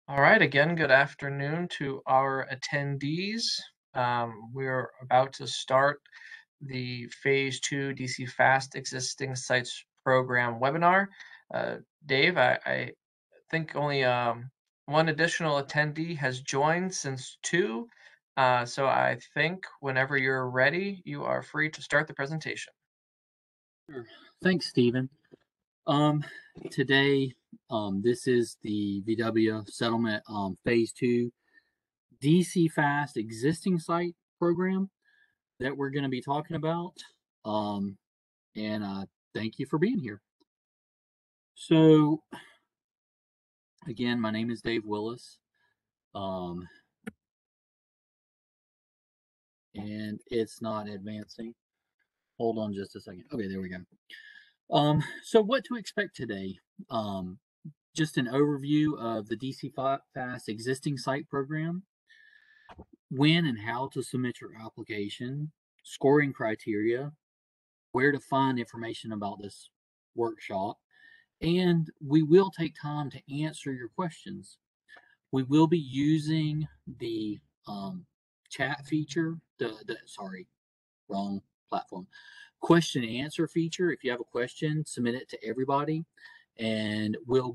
All right, again, good afternoon to our attendees. We're about to start the Phase 2 DC Fast Existing Sites Program webinar. Dave, I think only one additional attendee has joined since two. So I think whenever you're ready, you are free to start the presentation. Sure. Thanks, Stephen. Um, Today, this is the VW settlement phase 2 DC Fast existing site program that we're going to be talking about. Um, and Thank you for being here. So, again, my name is Dave Willis. Um, and it's not advancing. Hold on just a second. Okay, there we go. So what to expect today? Just an overview of the DC Fast existing site program, when and how to submit your application, scoring criteria, where to find information about this workshop, and we will take time to answer your questions. We will be using the chat feature, sorry, wrong platform, question and answer feature. If you have a question, submit it to everybody and we'll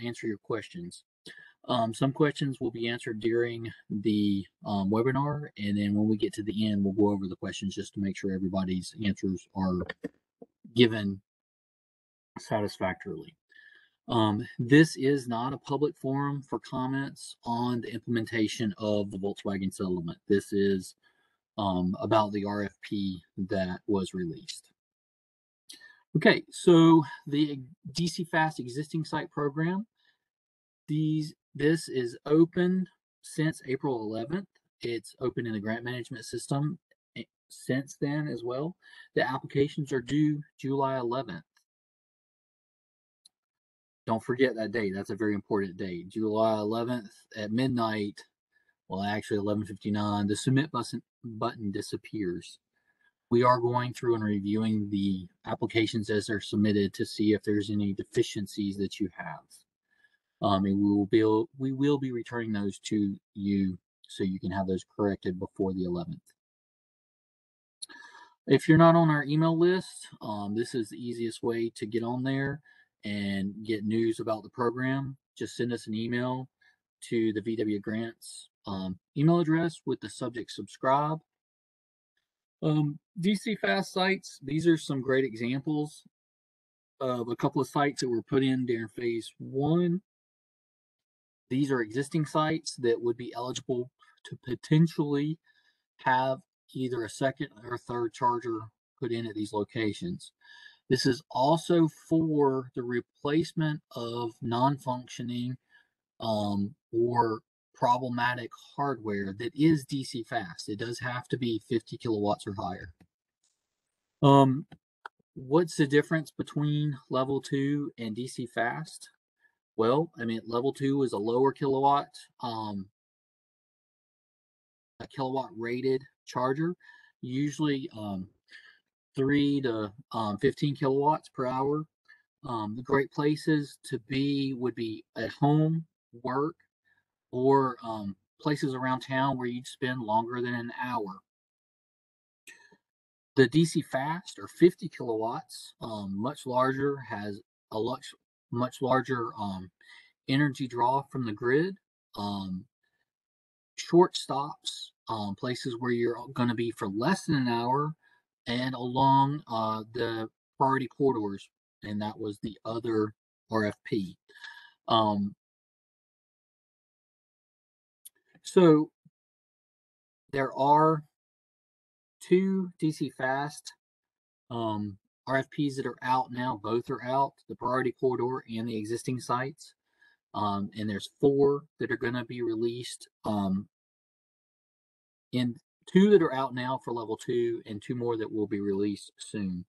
answer your questions. Some questions will be answered during the webinar, and then when we get to the end, we'll go over the questions just to make sure everybody's answers are given satisfactorily. This is not a public forum for comments on the implementation of the Volkswagen settlement. This is about the RFP that was released. Okay, so the DC Fast existing site program, this is open since April 11th. It's open in the grant management system since then as well. The applications are due July 11th. Don't forget that date. That's a very important date. July 11th at midnight, well, actually 11:59, the submit button disappears. We are going through and reviewing the applications as they're submitted to see if there's any deficiencies that you have. And we will be returning those to you so you can have those corrected before the 11th. If you're not on our email list, this is the easiest way to get on there and get news about the program. Just send us an email to the VW Grants email address with the subject subscribe. DC Fast sites, these are some great examples of a couple of sites that were put in during phase 1. These are existing sites that would be eligible to potentially have either a second or third charger put in at these locations. This is also for the replacement of non-functioning or problematic hardware that is DC fast. It does have to be 50 kilowatts or higher. What's the difference between level 2 and DC fast? Well, I mean, level 2 is a lower kilowatt, a kilowatt rated charger, usually 3 to 15 kilowatts per hour. The great places to be would be at home, work, or places around town where you'd spend longer than an hour. The DC fast, or 50 kilowatts, much larger, has a much larger energy draw from the grid. Short stops, places where you're going to be for less than an hour, and along the priority corridors, and that was the other RFP. So there are 2 DC fast RFPs that are out now. Both are out, the priority corridor and the existing sites. And there's 4 that are going to be released, and 2 that are out now for level 2 and 2 more that will be released soon,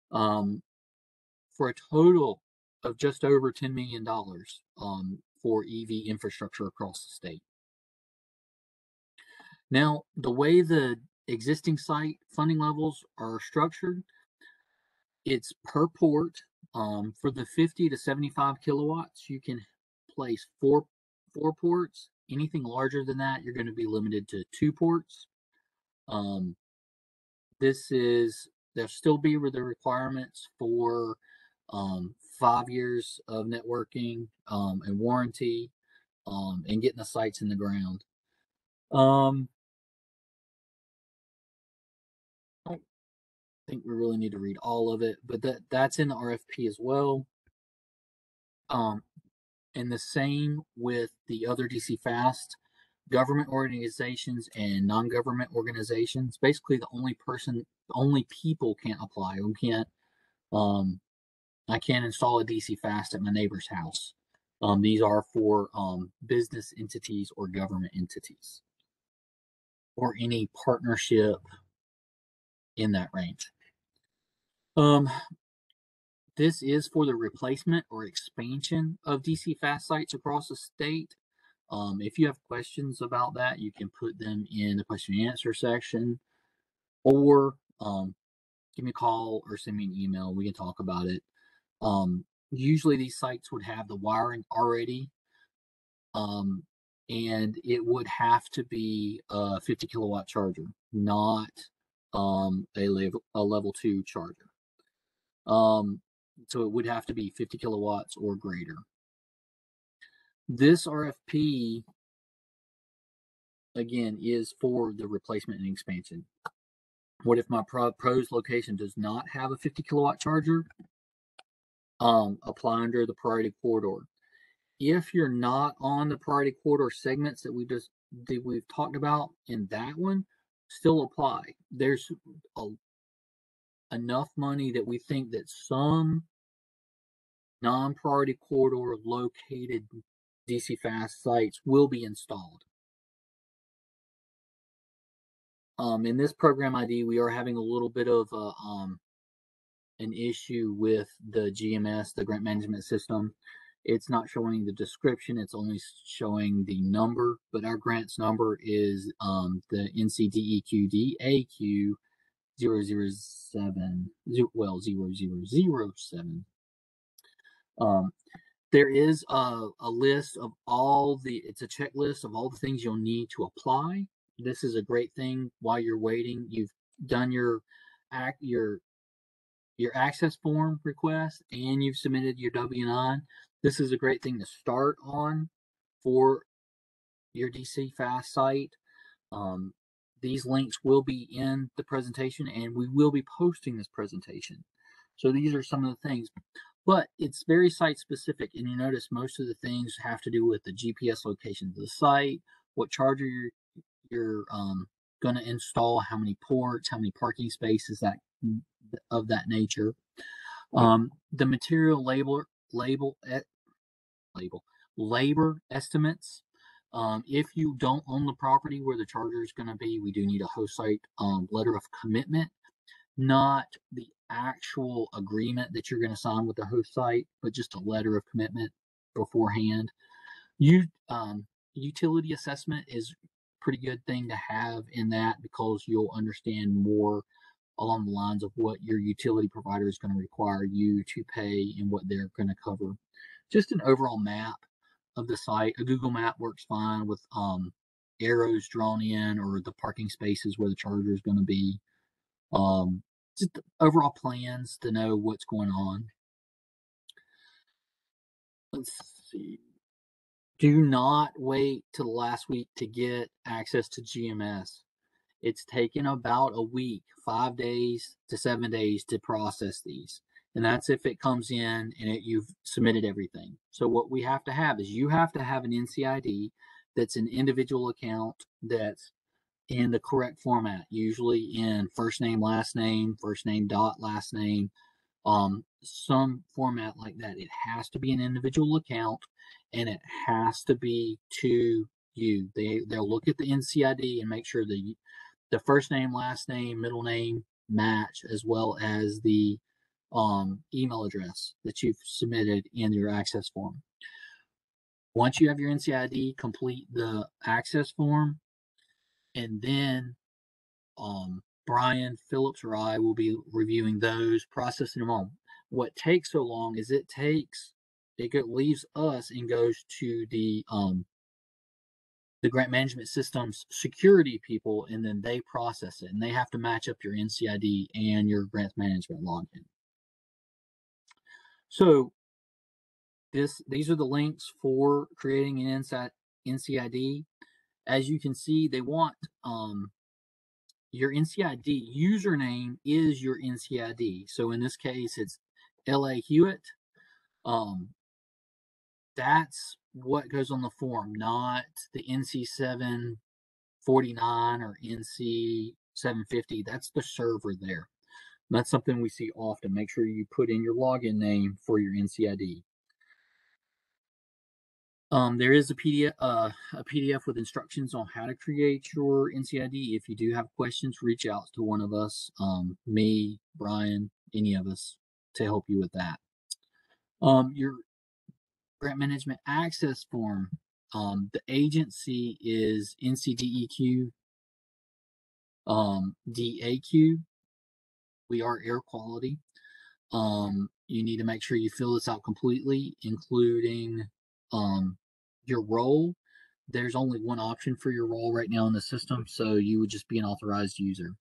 for a total of just over $10 million for EV infrastructure across the state. Now, the way the existing site funding levels are structured, it's per port. For the 50 to 75 kilowatts, you can place 4 4 ports. Anything larger than that, you're going to be limited to 2 ports. There'll still be the requirements for 5 years of networking and warranty and getting the sites in the ground. I don't think we really need to read all of it, but that's in the RFP as well. And the same with the other DC Fast government organizations and non-government organizations. Basically, the only people can't apply. I can't install a DC Fast at my neighbor's house. These are for business entities or government entities or any partnership in that range. This is for the replacement or expansion of DC Fast sites across the state. If you have questions about that, you can put them in the question and answer section, or give me a call or send me an email. We can talk about it. Usually these sites would have the wiring already, and it would have to be a 50 kilowatt charger, not a level 2 charger. So it would have to be 50 kilowatts or greater. This RFP, again, is for the replacement and expansion. What if my proposed location does not have a 50 kilowatt charger? Apply under the priority corridor. If you're not on the priority corridor segments that we've talked about in that one, still apply. There's enough money that we think that some non-priority corridor located DC Fast sites will be installed. In this program ID, we are having a little bit of an issue with the GMS, the grant management system. It's not showing the description, it's only showing the number, but our grants number is the NCDEQ DAQ 007. There is a list of it's a checklist of all the things you'll need to apply. This is a great thing while you're waiting. You've done your access form request and you've submitted your W-9. This is a great thing to start on for your DC Fast site. These links will be in the presentation and we will be posting this presentation. So these are some of the things, but it's very site specific. And you notice most of the things have to do with the GPS location of the site, what charger you're going to install, how many ports, how many parking spaces, of that nature. The material labor estimates. If you don't own the property where the charger is going to be, we do need a host site letter of commitment, not the actual agreement that you're going to sign with the host site, but just a letter of commitment beforehand. Utility assessment is a pretty good thing to have in that because you'll understand more along the lines of what your utility provider is going to require you to pay and what they're going to cover. Just an overall map of the site. A Google map works fine with arrows drawn in or the parking spaces where the charger is going to be. Just overall plans to know what's going on. Let's see. Do not wait till the last week to get access to GMS. It's taken about a week, 5 days to 7 days to process these. And that's if it comes in and you've submitted everything. So what we have to have is you have to have an NCID that's an individual account that's in the correct format, usually in first name, last name, first name dot last name, some format like that. It has to be an individual account and it has to be to you. They'll look at the NCID and make sure the first name, last name, middle name match, as well as the email address that you've submitted in your access form. Once you have your NCID, complete the access form, and then Brian, Phillips, or I will be reviewing those, processing them all. What takes so long is it leaves us and goes to the the grant management system's security people, and then they process it, and they have to match up your NCID and your grant management login. So these are the links for creating an NCID. As you can see, they want your NCID username is your NCID. So in this case, it's LA Hewitt. That's what goes on the form, not the NC 749 or NC 750. That's the server there. That's something we see often. Make sure you put in your login name for your NCID. There is a PDF with instructions on how to create your NCID. If you do have questions, reach out to one of us, me, Brian, any of us, to help you with that. Your grant management access form, the agency is NCDEQ, DAQ. We are air quality. You need to make sure you fill this out completely, including your role. There's only one option for your role right now in the system, so you would just be an authorized user.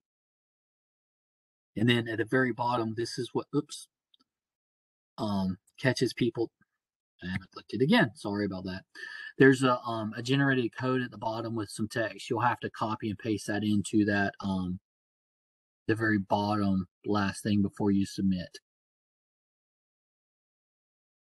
And then at the very bottom, this is what, catches people. And I clicked it again. Sorry about that. There's a generated code at the bottom with some text. You'll have to copy and paste that into that the very bottom last thing before you submit.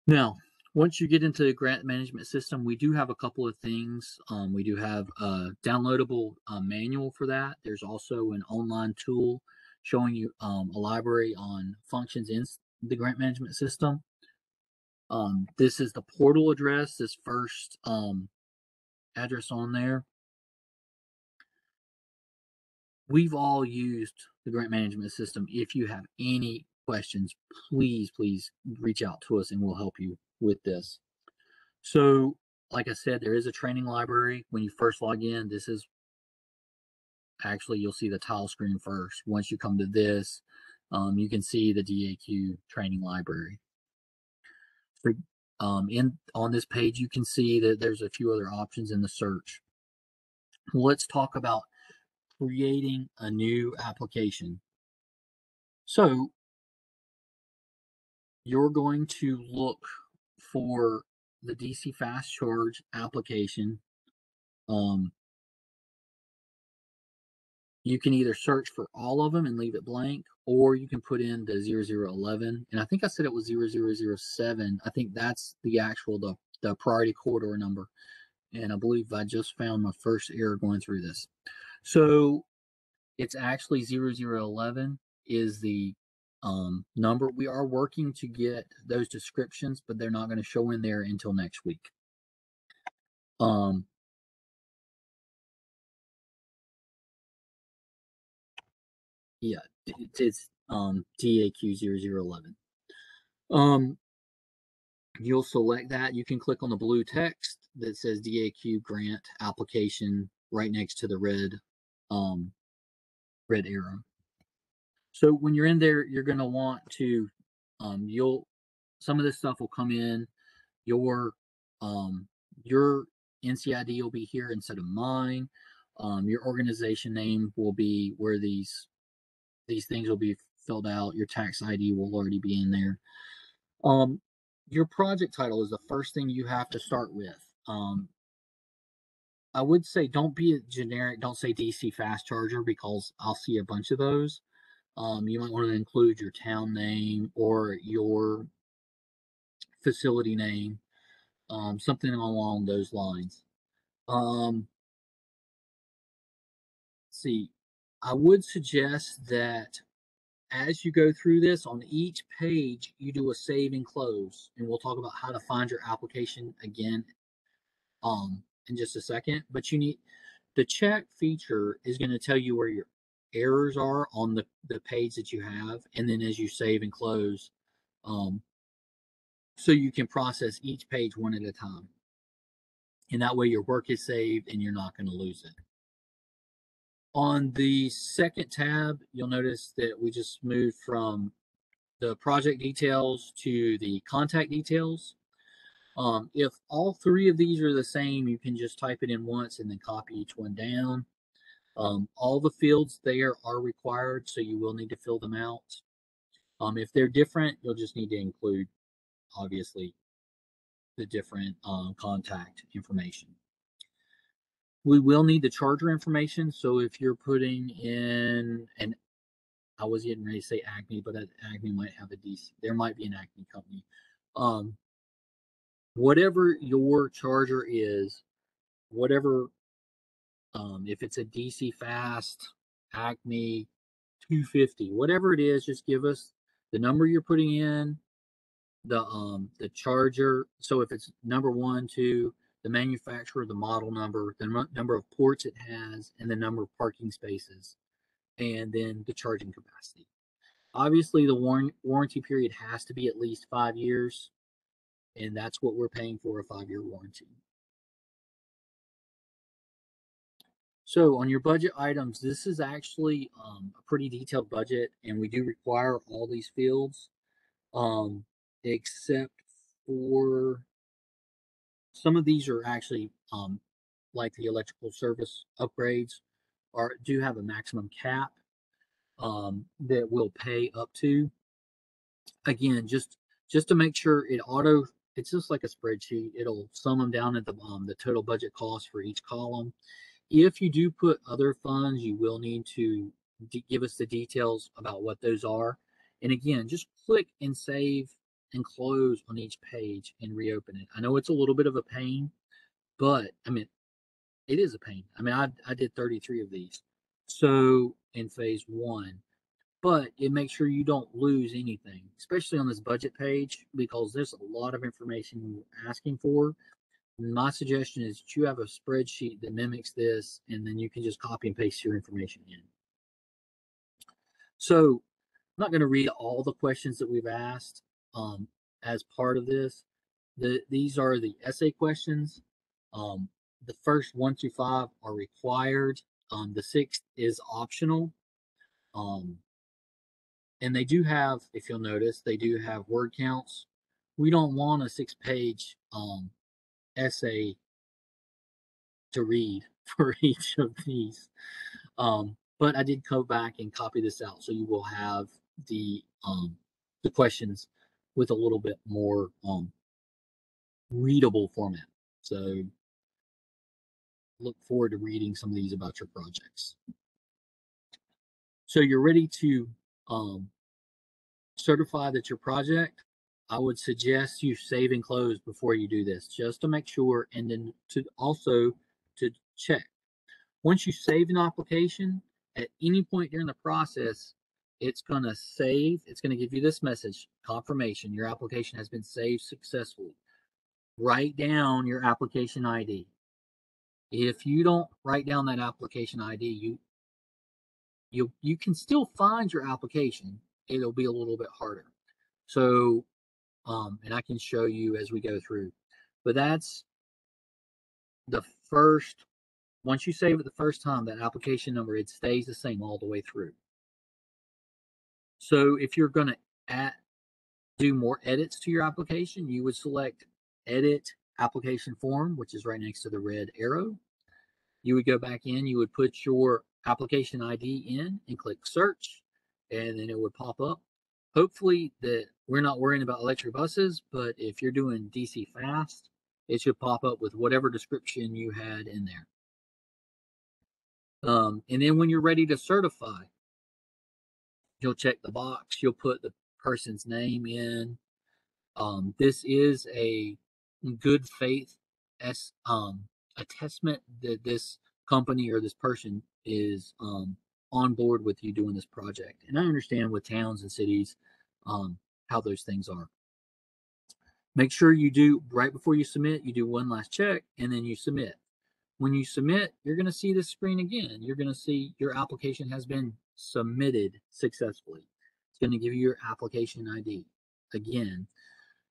Now, once you get into the grant management system, we do have a couple of things. We do have a downloadable manual for that. There's also an online tool showing you a library on functions in the grant management system. This is the portal address, this first address on there. We've all used the grant management system. If you have any questions, please reach out to us and we'll help you with this. So, like I said, there is a training library. When you first log in, this is actually, you'll see the tile screen first. Once you come to this, you can see the DAQ Training Library. On this page, you can see that there's a few other options in the search. Let's talk about creating a new application. So you're going to look for the DC fast charge application. You can either search for all of them and leave it blank, or you can put in the 0011. And I think I said it was 0007. I think that's the actual, the priority corridor number. And I believe I just found my first error going through this. So it's actually 0011 is the number. We are working to get those descriptions, but they're not going to show in there until next week. Yeah, it's DAQ 0011. You'll select that. You can click on the blue text that says DAQ grant application right next to the red arrow. So when you're in there, you're going to want to some of this stuff will come in. Your NCID will be here instead of mine. Your organization name will be where these things will be filled out. Your tax ID will already be in there. Your project title is the first thing you have to start with. I would say don't be a generic, don't say DC fast charger, because I'll see a bunch of those. You might want to include your town name or your facility name, something along those lines. Let's see, I would suggest that as you go through this, on each page, you do a save and close, and we'll talk about how to find your application again in just a second. But you need the check feature is going to tell you where your errors are on the page that you have, and then as you save and close, so you can process each page one at a time, and that way your work is saved and you're not going to lose it. On the second tab, you'll notice that we just moved from the project details to the contact details. If all three of these are the same, you can just type it in once and then copy each one down. All the fields there are required, so you will need to fill them out. If they're different, you'll just need to include, obviously, the different contact information. We will need the charger information, so if you're putting in, and I was getting ready to say Acme, but Acme might have a DC, there might be an Acme company. Whatever your charger is, whatever, if it's a DC fast, Acme 250, whatever it is, just give us the number you're putting in, the charger. So if it's number 1, 2, the manufacturer, the model number, the number of ports it has, and the number of parking spaces, and then the charging capacity. Obviously, the warranty period has to be at least 5 years, and that's what we're paying for, a 5-year warranty. So on your budget items, this is actually a pretty detailed budget, and we do require all these fields, except for some of these are actually like the electrical service upgrades do have a maximum cap that we'll pay up to. Again, just to make sure it's just like a spreadsheet. It'll sum them down at the total budget cost for each column. If you do put other funds, you will need to give us the details about what those are. And again, just click and save and close on each page and reopen it. I know it's a little bit of a pain, but I mean, it is a pain. I mean, I did 33 of these. So in phase 1, but it makes sure you don't lose anything, especially on this budget page, because there's a lot of information you're asking for. My suggestion is that you have a spreadsheet that mimics this, and then you can just copy and paste your information in. So I'm not going to read all the questions that we've asked as part of this. These are the essay questions. The first 1 through 5 are required. The 6th is optional. And they do have, if you'll notice, they do have word counts. We don't want a 6-page essay to read for each of these. But I did go back and copy this out, so you will have the questions with a little bit more readable format. So look forward to reading some of these about your projects. So you're ready to certify that your project, I would suggest you save and close before you do this, just to make sure, and then to also to check. Once you save an application, at any point during the process, it's going to save, it's going to give you this message, confirmation, your application has been saved successfully. Write down your application ID. If you don't write down that application ID, you can still find your application. It'll be a little bit harder. So, and I can show you as we go through, but that's the first, once you save it the first time, that application number, it stays the same all the way through. So if you're going to do more edits to your application, you would select edit application form, which is right next to the red arrow. You would go back in, you would put your application ID in and click search, and then it would pop up. Hopefully that we're not worrying about electric buses, but if you're doing DC fast, it should pop up with whatever description you had in there. And then when you're ready to certify, you'll check the box, you'll put the person's name in. This is a good faith attestment that this company or this person is on board with you doing this project. And I understand with towns and cities how those things are. Make sure you do, right before you submit, you do one last check and then you submit. When you submit, you're going to see this screen again. You're going to see your application has been submitted successfully. It's going to give you your application ID again.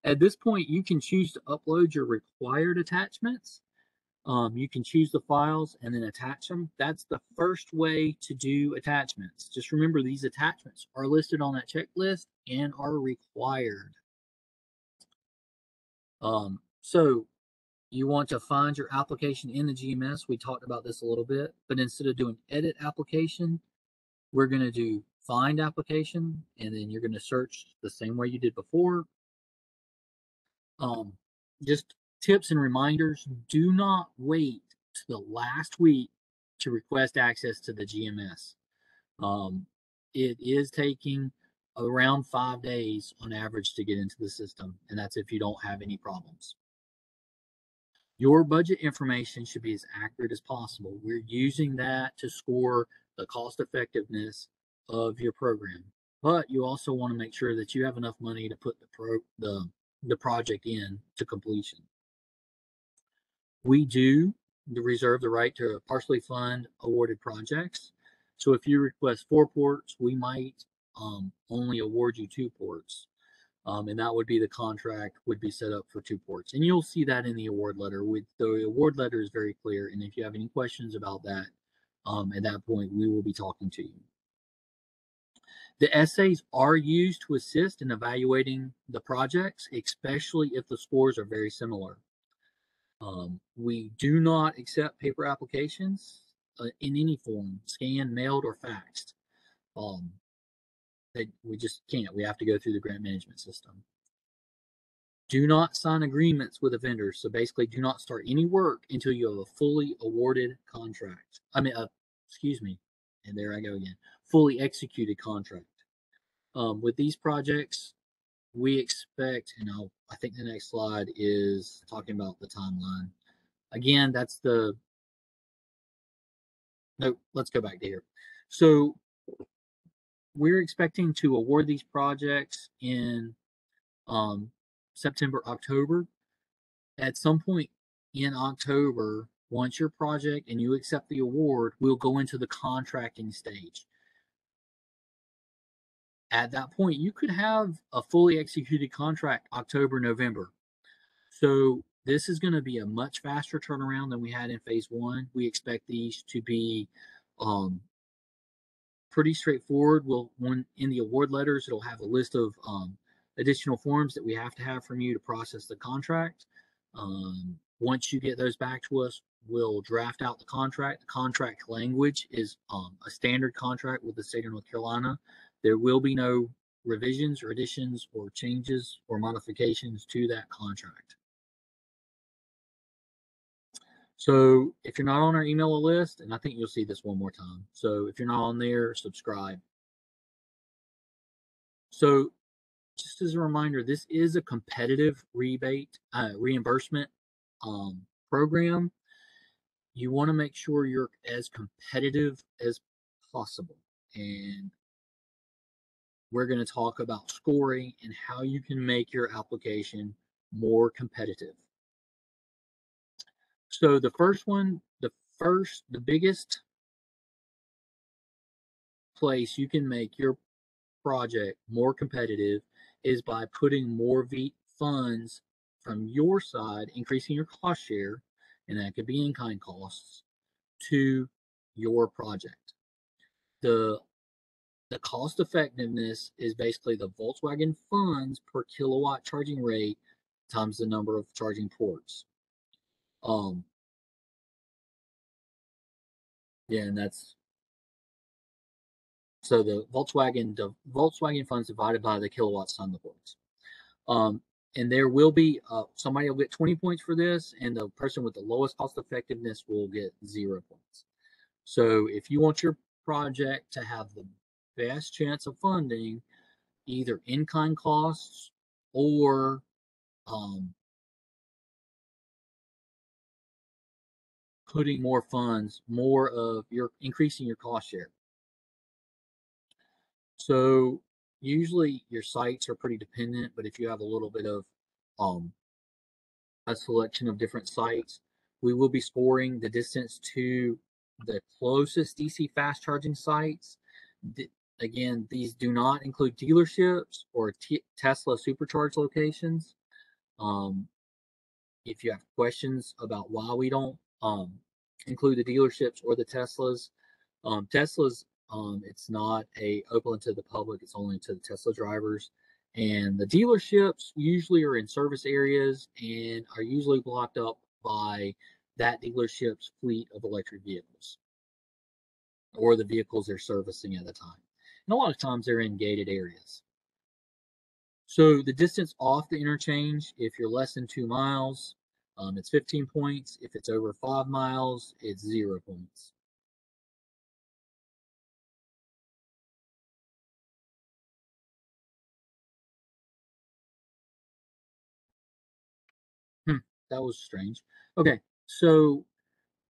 At this point, you can choose to upload your required attachments. You can choose the files and then attach them. That's the first way to do attachments. Just remember, these attachments are listed on that checklist and are required. So you want to find your application in the GMS. We talked about this a little bit, but instead of doing edit application, we're going to do find application, and then you're going to search the same way you did before. Just tips and reminders: do not wait to the last week to request access to the GMS. It is taking around 5 days on average to get into the system, and that's if you don't have any problems. Your budget information should be as accurate as possible. We're using that to score the cost effectiveness of your program, but you also want to make sure that you have enough money to put the project in to completion. We do reserve the right to partially fund awarded projects. So if you request 4 ports, we might only award you 2 ports. And that would be the contract would be set up for 2 ports. And you'll see that in the award letter. The award letter is very clear. And if you have any questions about that, at that point, we will be talking to you. The essays are used to assist in evaluating the projects, especially if the scores are very similar. We do not accept paper applications in any form, scanned, mailed, or faxed. We just can't. We have to go through the grant management system. Do not sign agreements with a vendor. So basically, do not start any work until you have a fully awarded contract. Excuse me. And there I go again. Fully executed contract. With these projects, we expect, and I think the next slide is talking about the timeline. Again, that's no, let's go back to here. So we're expecting to award these projects in September, October. At some point in October, once your project and you accept the award, we'll go into the contracting stage. At that point, you could have a fully executed contract October, November. So this is going to be a much faster turnaround than we had in phase 1. We expect these to be pretty straightforward. When in the award letters, it'll have a list of additional forms that we have to have from you to process the contract. Once you get those back to us, we'll draft out the contract. The contract language is a standard contract with the state of North Carolina. There will be no revisions or additions or changes or modifications to that contract. So if you're not on our email list, and I think you'll see this one more time. So if you're not on there, subscribe. So just as a reminder, this is a competitive reimbursement program. You want to make sure you're as competitive as possible. And we're going to talk about scoring and how you can make your application more competitive. So the first one, the biggest place you can make your project more competitive is by putting more funds from your side, increasing your cost share, and that could be in-kind costs, to your project. The cost effectiveness is basically the Volkswagen funds per kilowatt charging rate times the number of charging ports. Yeah, and that's so the Volkswagen funds divided by the kilowatts times the ports. And there will be somebody will get 20 points for this, and the person with the lowest cost effectiveness will get 0 points. So if you want your project to have the best chance of funding, either in-kind costs or putting more funds, increasing your cost share. So usually your sites are pretty dependent, but if you have a little bit of a selection of different sites, we will be scoring the distance to the closest DC fast charging sites. Again, these do not include dealerships or Tesla supercharge locations. If you have questions about why we don't include the dealerships or the Teslas, it's not open to the public. It's only to the Tesla drivers. And the dealerships usually are in service areas and are usually blocked up by that dealership's fleet of electric vehicles or the vehicles they're servicing at the time. And a lot of times they're in gated areas. So the distance off the interchange, if you're less than 2 miles, it's 15 points. If it's over 5 miles, it's 0 points. That was strange. Okay, so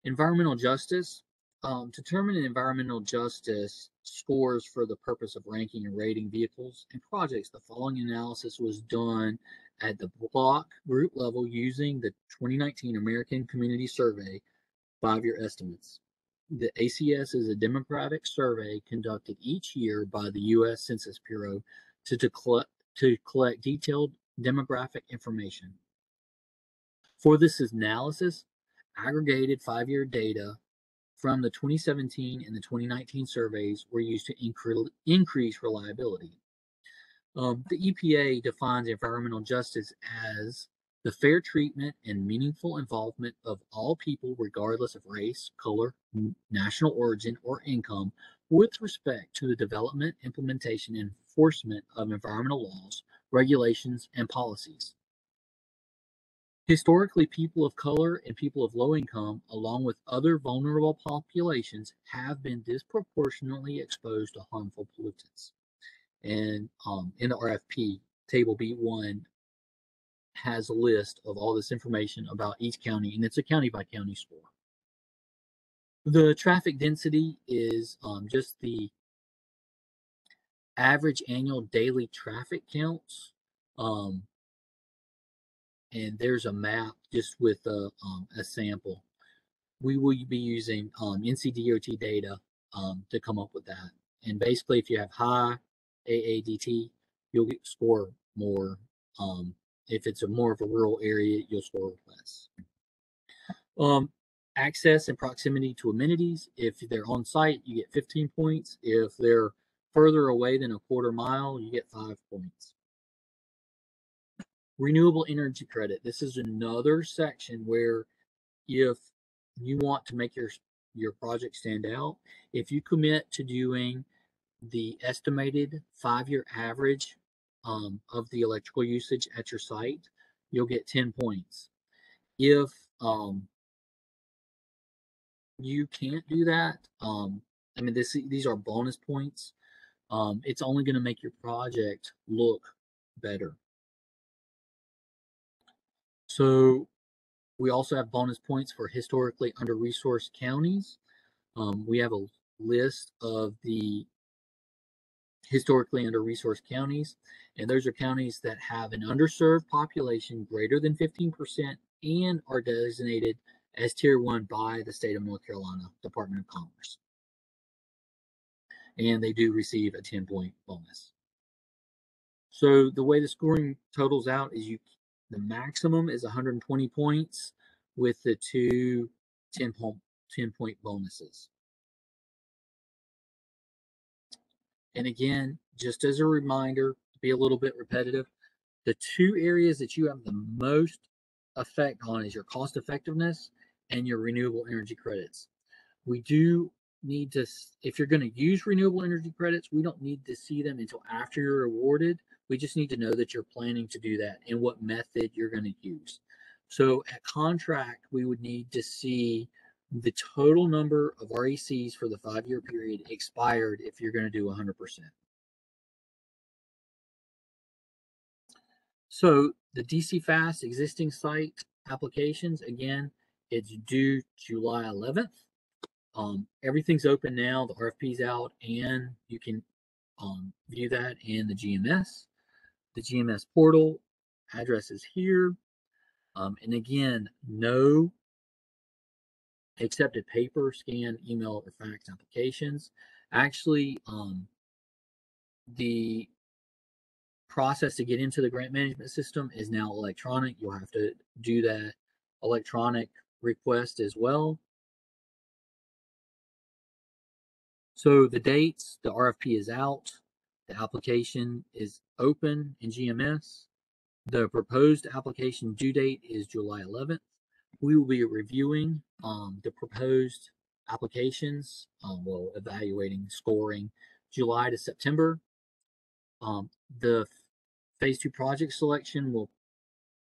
environmental justice. To determine environmental justice scores for the purpose of ranking and rating vehicles and projects, the following analysis was done at the block group level using the 2019 American Community Survey 5-year estimates. The ACS is a demographic survey conducted each year by the U.S. Census Bureau to collect detailed demographic information. For this analysis, aggregated 5-year data from the 2017 and the 2019 surveys were used to increase reliability. The EPA defines environmental justice as the fair treatment and meaningful involvement of all people, regardless of race, color, national origin, or income, with respect to the development, implementation, and enforcement of environmental laws, regulations, and policies. Historically, people of color and people of low income, along with other vulnerable populations, have been disproportionately exposed to harmful pollutants. And in the RFP, Table B1 has a list of all this information about each county, and it's a county by county score. The traffic density is just the average annual daily traffic counts. And there's a map just with a sample. We will be using NCDOT data to come up with that. And basically, if you have high AADT, you'll score more. If it's more of a rural area, you'll score less. Access and proximity to amenities. If they're on site, you get 15 points. If they're further away than a quarter mile, you get 5 points. Renewable energy credit. This is another section where if you want to make your project stand out, if you commit to doing the estimated 5-year average of the electrical usage at your site, you'll get 10 points. If you can't do that, I mean, these are bonus points. It's only going to make your project look better. So we also have bonus points for historically under-resourced counties. We have a list of the historically under-resourced counties, and those are counties that have an underserved population greater than 15% and are designated as Tier 1 by the state of North Carolina Department of Commerce. And they do receive a 10-point bonus. So the way the scoring totals out is the maximum is 120 points with the two 10-point bonuses. And again, just as a reminder, to be a little bit repetitive, the two areas that you have the most effect on is your cost effectiveness and your renewable energy credits. We do need to, if you're going to use renewable energy credits, we don't need to see them until after you're awarded. We just need to know that you're planning to do that and what method you're going to use. So at contract, we would need to see the total number of RECs for the 5-year period expired if you're going to do 100%. So the DC Fast existing site applications, again, it's due July 11th. Everything's open now. The RFP's out, and you can view that in the GMS. The GMS portal address is here. And again, no accepted paper, scan, email, or fax applications. Actually, the process to get into the grant management system is now electronic. You'll have to do that electronic request as well. So the dates, the RFP is out. The application is open in GMS. The proposed application due date is July 11th. We will be reviewing the proposed applications, evaluating, scoring July to September. The phase 2 project selection will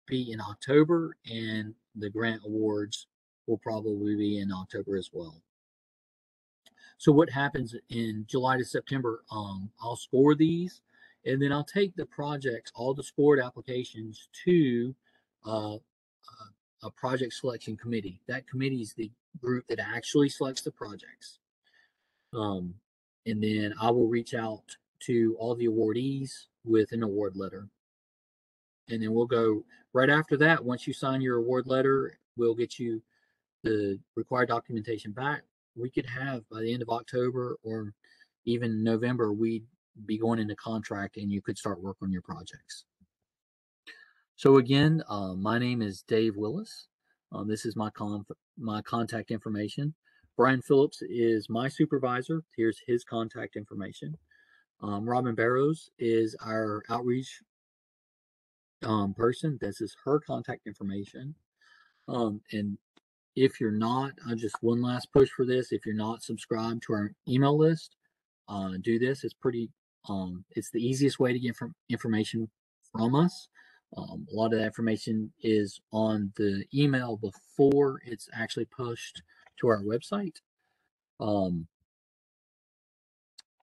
be in October, and the grant awards will probably be in October as well. So what happens in July to September, I'll score these, and then I'll take the projects, all the scored applications, to uh, a project selection committee. That committee is the group that actually selects the projects. And then I will reach out to all the awardees with an award letter. And then we'll go right after that. Once you sign your award letter, we'll get you the required documentation back. We could have by the end of October or even November, we'd be going into contract and you could start work on your projects. So again, my name is Dave Willis. This is my contact information. Brian Phillips is my supervisor. Here's his contact information. Robin Barrows is our outreach person. This is her contact information. And if you're not, just one last push for this. If you're not subscribed to our email list, do this. It's pretty, it's the easiest way to get information from us. A lot of that information is on the email before it's actually pushed to our website.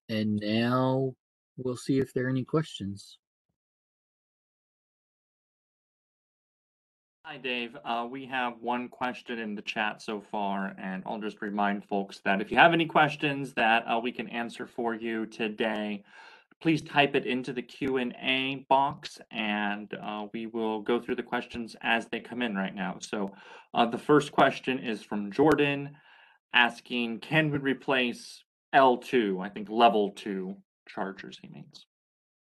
And now we'll see if there are any questions. Hi, Dave. We have one question in the chat so far, and I'll just remind folks that if you have any questions that we can answer for you today, please type it into the Q&A box, and we will go through the questions as they come in right now. So the first question is from Jordan, asking, can we replace L2, I think level 2 chargers, he means.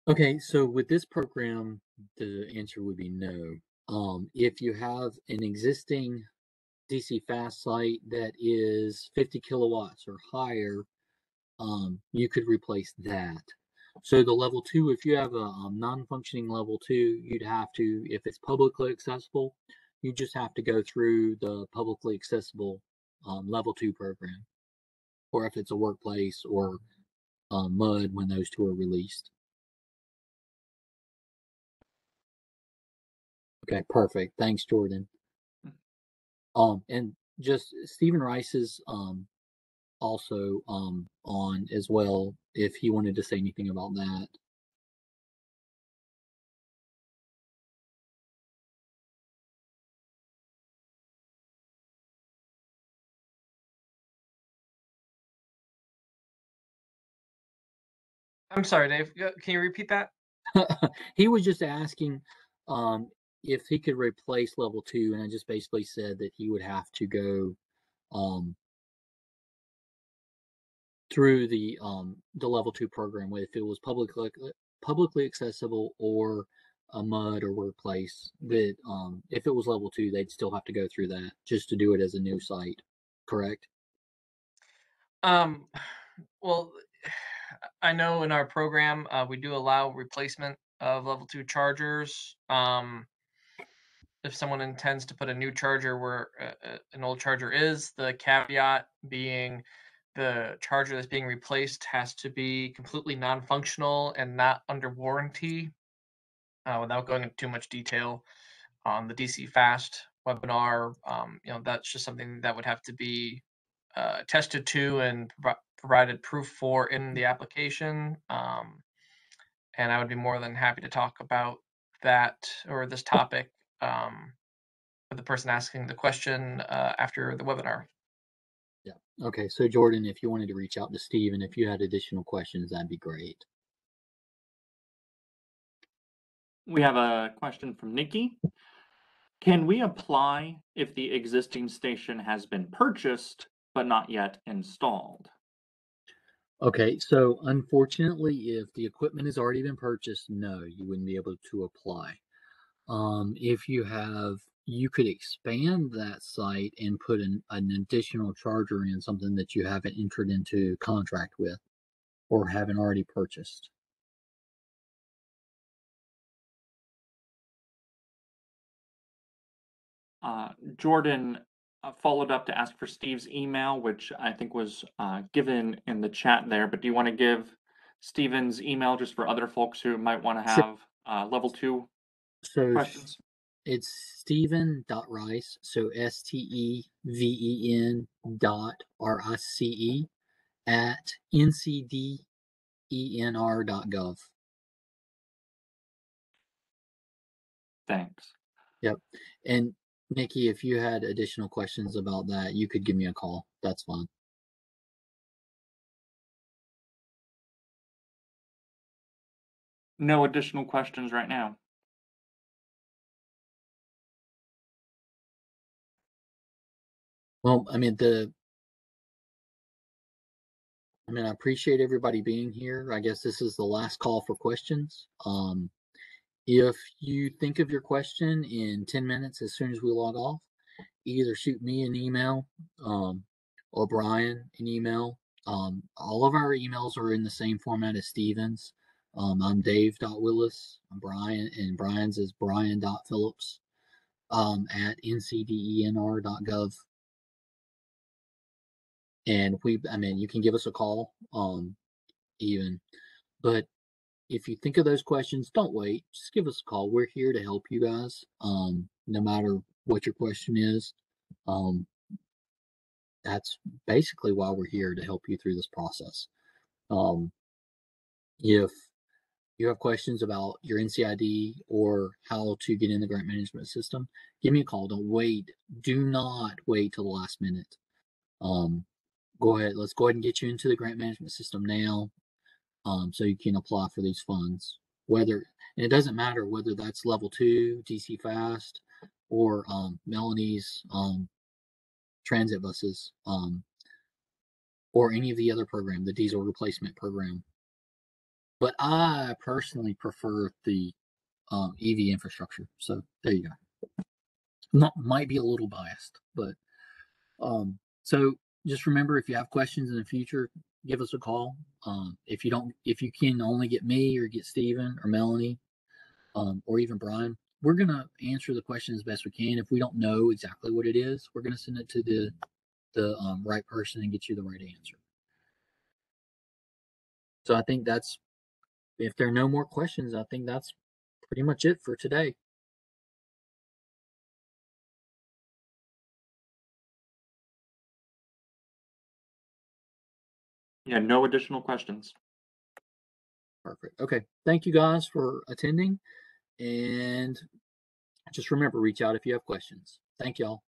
Okay, so with this program, the answer would be no. If you have an existing DC fast site that is 50 kilowatts or higher, you could replace that. So the level 2, if you have a non-functioning level 2, you'd have to, if it's publicly accessible, you just have to go through the publicly accessible level 2 program. Or if it's a workplace or MUD, when those two are released. Okay, perfect. Thanks, Jordan. And just Stephen Rice is also on as well, if he wanted to say anything about that. I'm sorry, Dave. Can you repeat that? He was just asking if he could replace level 2, and I just basically said that he would have to go through the level 2 program, if it was publicly accessible or a MUD or workplace. That if it was level 2, they'd still have to go through that just to do it as a new site. Correct? Well, I know in our program we do allow replacement of level 2 chargers. If someone intends to put a new charger where an old charger is, the caveat being the charger that's being replaced has to be completely non-functional and not under warranty. Without going into too much detail on the DC Fast webinar, that's just something that would have to be tested to and provided proof for in the application. And I would be more than happy to talk about that or this topic with the person asking the question after the webinar. Yeah. Okay. So Jordan, if you wanted to reach out to Steve and if you had additional questions, that'd be great. We have a question from Nikki. Can we apply if the existing station has been purchased but not yet installed? Okay, so unfortunately, if the equipment has already been purchased, no, you wouldn't be able to apply. If you have, you could expand that site and put an additional charger in, something that you haven't entered into contract with or haven't already purchased. Jordan followed up to ask for Steve's email, which I think was given in the chat there. But do you want to give Steven's email just for other folks who might want to have level 2 questions? It's Steven.Rice, so STEVEN.RICE at ncdenr.gov. Thanks. Yep. And Nikki, if you had additional questions about that, you could give me a call. That's fine. No additional questions right now. Well, I appreciate everybody being here. I guess this is the last call for questions. If you think of your question in 10 minutes as soon as we log off, either shoot me an email or Brian an email. All of our emails are in the same format as Steven's. I'm Dave.Willis. And Brian's is Brian.Phillips at ncdenr.gov. And you can give us a call even. But if you think of those questions, don't wait. Just give us a call. We're here to help you guys, no matter what your question is. That's basically why we're here, to help you through this process. If you have questions about your NCID or how to get in the grant management system, give me a call. Don't wait. Do not wait till the last minute. Go ahead. Let's go ahead and get you into the grant management system now, so you can apply for these funds. And it doesn't matter whether that's level 2 DC Fast or Melanie's transit buses, or any of the other program, the diesel replacement program. But I personally prefer the EV infrastructure. So there you go. Might be a little biased, but so just remember, if you have questions in the future, give us a call. If you can only get me or get Steven or Melanie, or even Brian, we're gonna answer the question as best we can. If we don't know exactly what it is, we're gonna send it to the right person and get you the right answer. So I think if there are no more questions, I think that's pretty much it for today. Yeah, no additional questions. Perfect. Okay. Thank you guys for attending. And just remember, reach out if you have questions. Thank y'all.